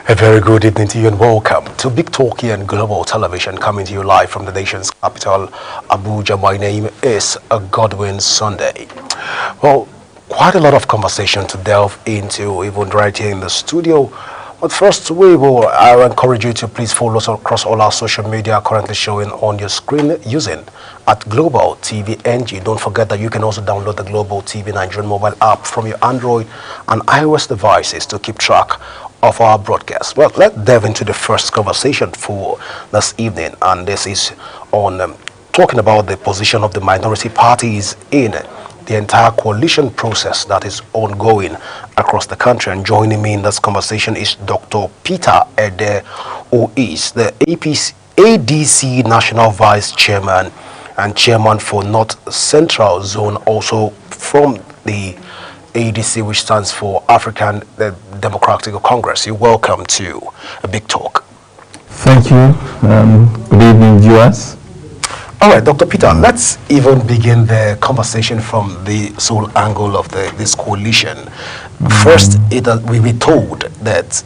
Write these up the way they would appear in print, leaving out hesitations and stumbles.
A very good evening to you and welcome to Big Talk and Global Television, coming to you live from the nation's capital, Abuja. My name is Godwin Sunday. Well, quite a lot of conversation to delve into, even right here in the studio. But first, I encourage you to please follow us across all our social media currently showing on your screen using at Global TV NG. Don't forget that you can also download the Global TV Nigerian mobile app from your Android and iOS devices to keep track of our broadcast. Well, let's delve into the first conversation for this evening, and this is on talking about the position of the minority parties in the entire coalition process that is ongoing across the country. And joining me in this conversation is Dr. Peter Ede, who is the ADC National Vice Chairman and Chairman for North Central Zone, also from the ADC, which stands for African Democratic Congress. You're welcome to a Big Talk. Thank you. Good evening, viewers. All right, Dr. Peter, let's even begin the conversation from the sole angle of this coalition. First, we were told that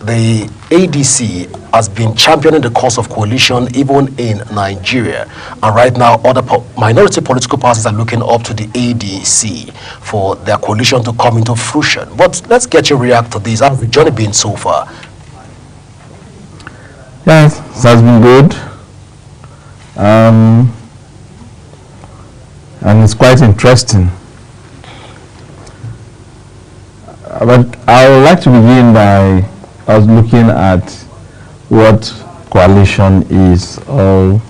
the ADC has been championing the cause of coalition even in Nigeria. And right now, other minority political parties are looking up to the ADC for their coalition to come into fruition. But let's get your react to this. How's the journey been so far? Yes, it has been good. And it's quite interesting. But I would like to begin by us looking at what coalition is, or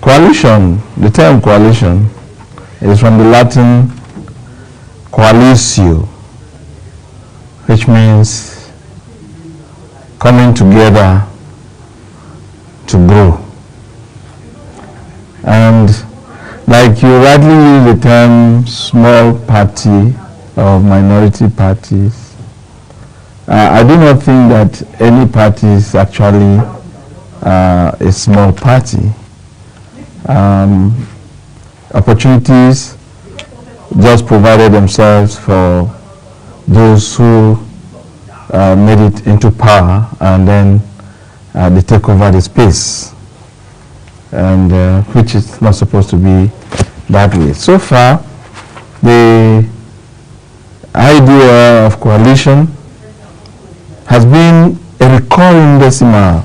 coalition. The term coalition is from the Latin coalitio, which means coming together to grow. And like you rightly use the term small party or minority parties, I do not think that any party is actually a small party. Opportunities just provided themselves for those who made it into power, and then they take over the space, and which is not supposed to be that way. So far, the idea of coalition has been a recurring decimal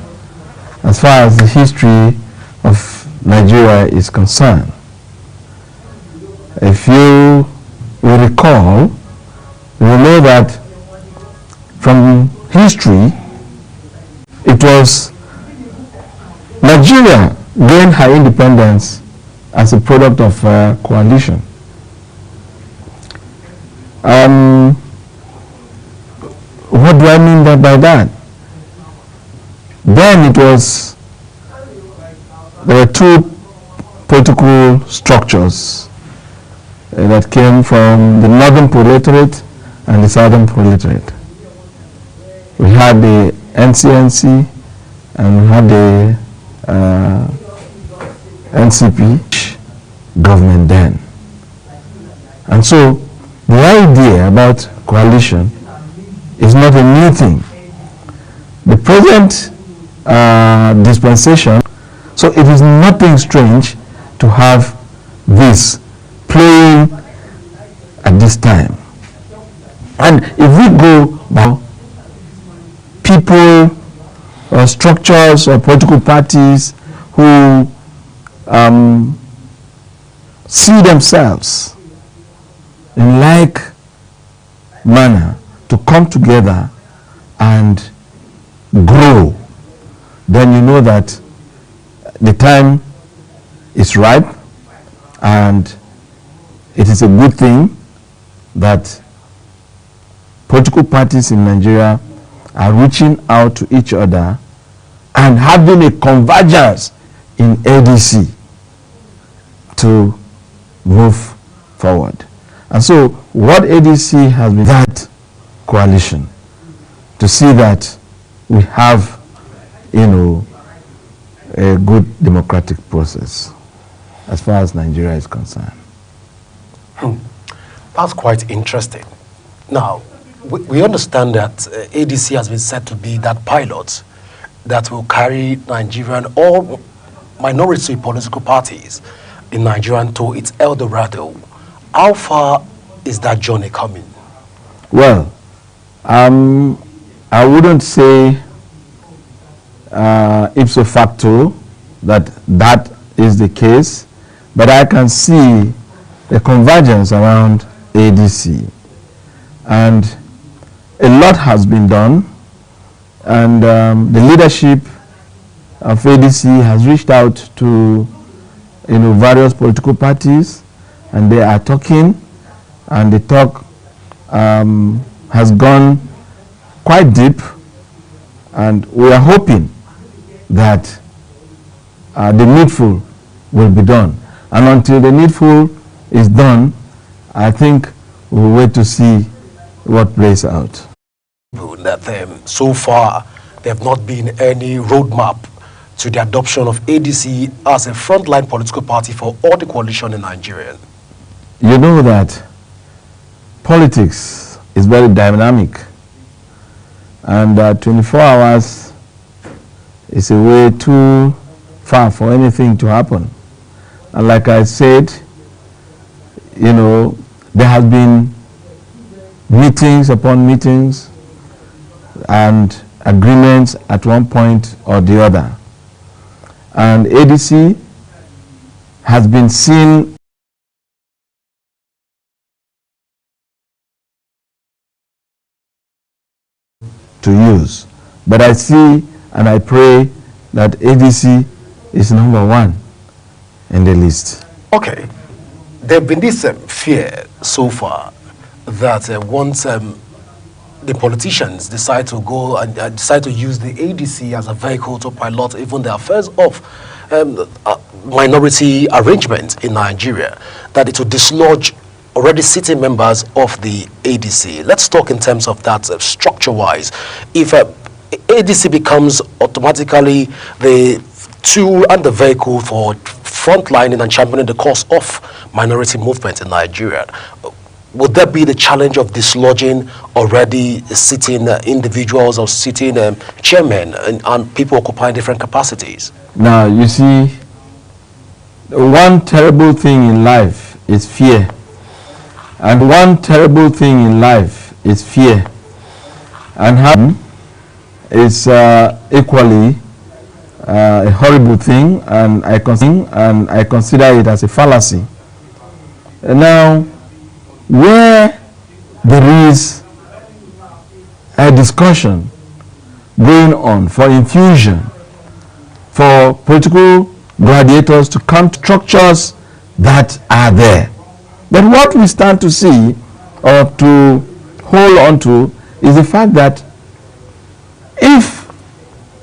as far as the history of Nigeria is concerned. If you will recall, you will know that from history, it was Nigeria gained her independence as a product of coalition. What do I mean by that? Then there were two political structures that came from the northern proletariat and the southern proletariat. We had the NCNC and we had the NCP government then. And so the idea about coalition is not a new thing. The present dispensation, so it is nothing strange to have this playing at this time. And if we go by people or structures or political parties who see themselves in like manner to come together and grow, then you know that the time is ripe, and it is a good thing that political parties in Nigeria are reaching out to each other and having a convergence in ADC to move forward. And so what ADC has been that coalition to see that we have, a good democratic process as far as Nigeria is concerned. That's quite interesting. Now, we understand that ADC has been said to be that pilot that will carry Nigerian or minority political parties in Nigeria to its El Dorado. How far is that journey coming? Well, I wouldn't say ipso facto that is the case, but I can see the convergence around ADC, and a lot has been done, and the leadership of ADC has reached out to various political parties, and they are talking, and the talk has gone quite deep, and we are hoping that the needful will be done. And until the needful is done, I think we'll wait to see what plays out. That so far there have not been any roadmap to the adoption of ADC as a frontline political party for all the coalition in Nigeria. You know that politics is very dynamic, and 24 hours is a way too far for anything to happen. And like I said, there has been meetings upon meetings and agreements at one point or the other. And ADC has been seen to use. But I see and I pray that ADC is number one in the list. Okay. There have been this fear so far that once the politicians decide to go and decide to use the ADC as a vehicle to pilot even the affairs of minority arrangement in Nigeria, that it will dislodge already sitting members of the ADC. Let's talk in terms of that structure-wise. If ADC becomes automatically the tool and the vehicle for frontlining and championing the cause of minority movement in Nigeria, would there be the challenge of dislodging already sitting individuals or sitting chairmen and people occupying different capacities? Now, you see, one terrible thing in life is fear. And one terrible thing in life is fear. And how is equally a horrible thing, and I consider it as a fallacy. Now, where there is a discussion going on for infusion, for political gladiators to come to structures that are there, then what we stand to see or to hold on to is the fact that if,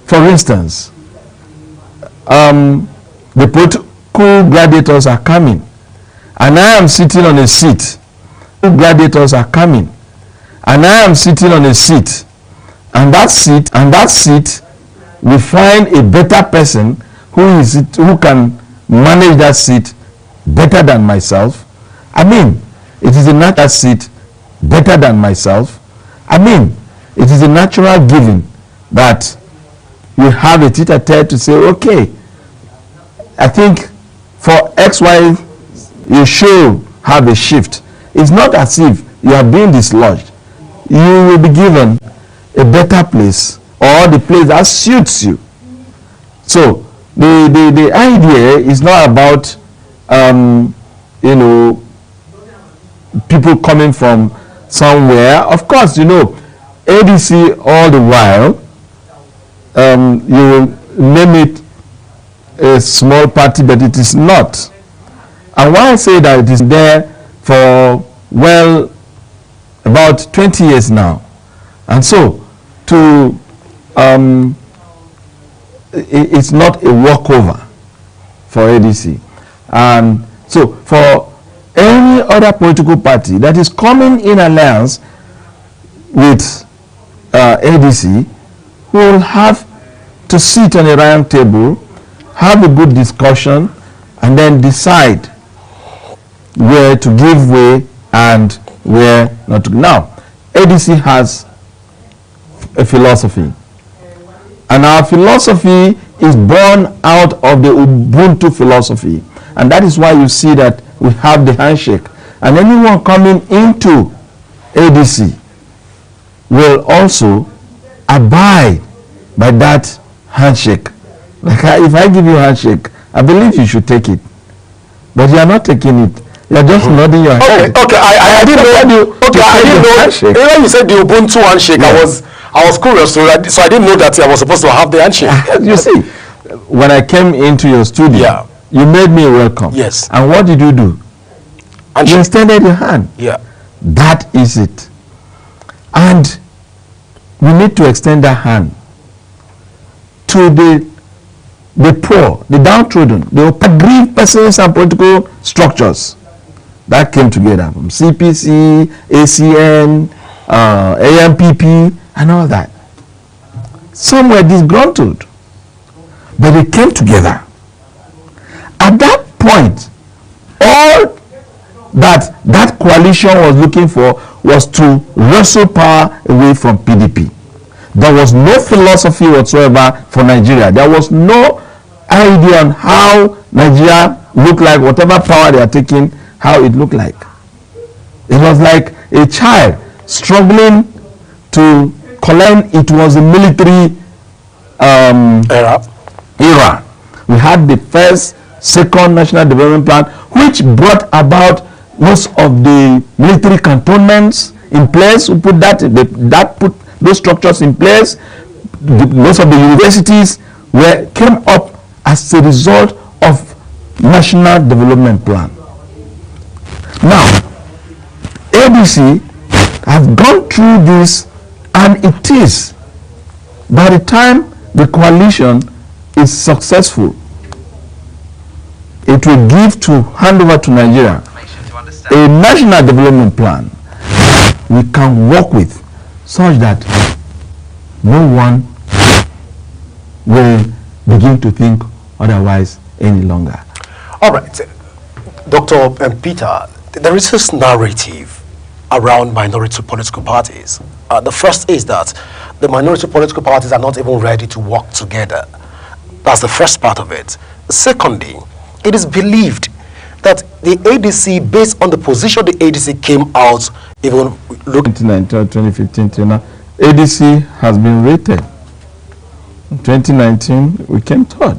for instance, the political gladiators are coming, and I am sitting on a seat, gladiators are coming, and I am sitting on a seat, and that seat we find a better person who can manage that seat better than myself. I mean, it is a natural seat better than myself. I mean, it is a natural given that we have a tete-a-tete to say, okay, I think for XY you should have a shift. It's not as if you are being dislodged. You will be given a better place, or the place that suits you. So the idea is not about people coming from somewhere. Of course, ADC all the while, you name it a small party, but it is not. And why I say that it is there for, well, about 20 years now. And so, it's not a walkover for ADC. And so, for any other political party that is coming in alliance with ADC, who will have to sit on a round table, have a good discussion, and then decide where to give way and where not to. Now, ADC has a philosophy. And our philosophy is born out of the Ubuntu philosophy. And that is why you see that we have the handshake. And anyone coming into ADC will also abide by that handshake. Like if I give you a handshake, I believe you should take it. But you are not taking it. You are just nodding your head. Okay, I didn't know. Okay, I didn't know. Handshake. When you said the Ubuntu handshake, Yeah. I was curious, so I didn't know that I was supposed to have the handshake. You see, when I came into your studio, Yeah. you made me welcome. Yes. And what did you do? You Handshake. extended your hand. Yeah. That is it. And we need to extend that hand to the poor, the downtrodden, the aggrieved persons and political structures that came together from CPC, ACN, AMPP, and all that. Some were disgruntled, but they came together. At that point, all that coalition was looking for was to wrestle power away from PDP. There was no philosophy whatsoever for Nigeria. There was no idea on how Nigeria looked like, whatever power they are taking, how it looked like. It was like a child struggling to collect. It was a military era. We had the first, second National Development Plan, which brought about most of the military cantonments in place. Who put that put those structures in place. Most of the universities came up as a result of National Development Plan. Now, ADC has gone through this, and it is, by the time the coalition is successful, it will hand over to Nigeria a national development plan we can work with, such that no one will begin to think otherwise any longer. All right, Dr. Peter, there is this narrative around minority political parties. The first is that the minority political parties are not even ready to work together. That's the first part of it. Secondly, it is believed that the ADC, based on the position the ADC came out, even look 2019 or 2015 till now, ADC has been rated. In 2019, we came third.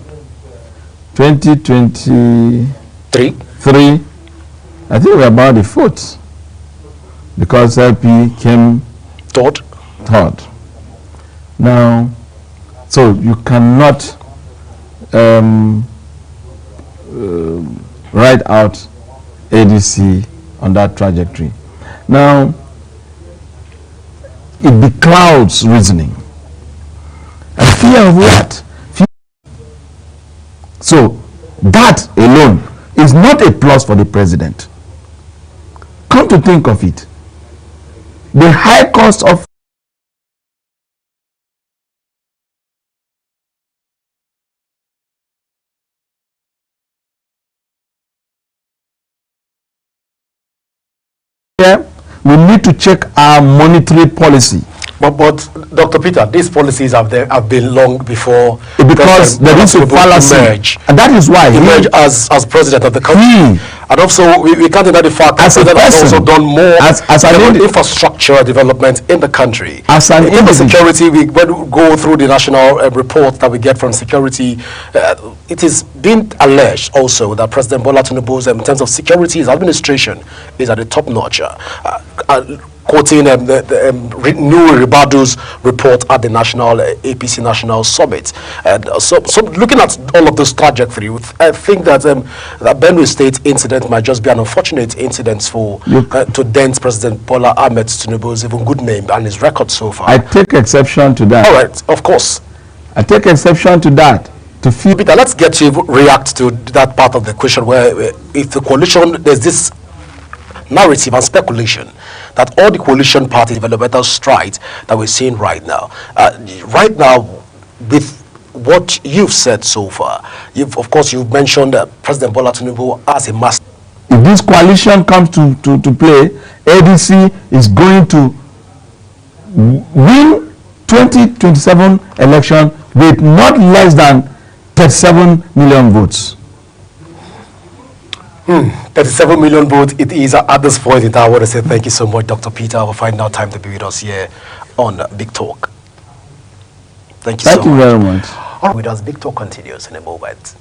2023, I think we're about the fourth, because LP came third. Now, so you cannot write out ADC on that trajectory. Now, it beclouds reasoning. And fear of what? So, that alone is not a plus for the president. Come to think of it, the high cost of we need to check our monetary policy. But Dr. Peter, these policies have been long before, because there is a fallacy, and that is why he emerged as president of the country. And also, we can't deny the fact that the president has also done more infrastructure development in the country. As an in the security, when we go through the national report that we get from security, it is being alleged also that President Bola Tinubu's, in terms of security, his administration is at the top notch. Quoting the new Ribadu's report at the national APC National Summit. And so looking at all of this trajectory, I think that that Benue State incident might just be an unfortunate incident to dent President Bola Ahmed Tinubu's even good name and his record so far. I take exception to that. All right, of course. I take exception to that. Peter, let's get you react to that part of the question where if the coalition, there's this narrative and speculation that all the coalition party developmental strides that we're seeing right now, with what you've said so far, of course you've mentioned President Bola Tinubu as a master. If this coalition comes to play, ADC is going to win 2027 election with not less than 37 million votes. 37 million votes it is at this point in time. I want to say thank you so much, Dr. Peter, for finding out time to be with us here on Big Talk. Thank you so much. Thank you very much. All right, with us, Big Talk continues in a moment.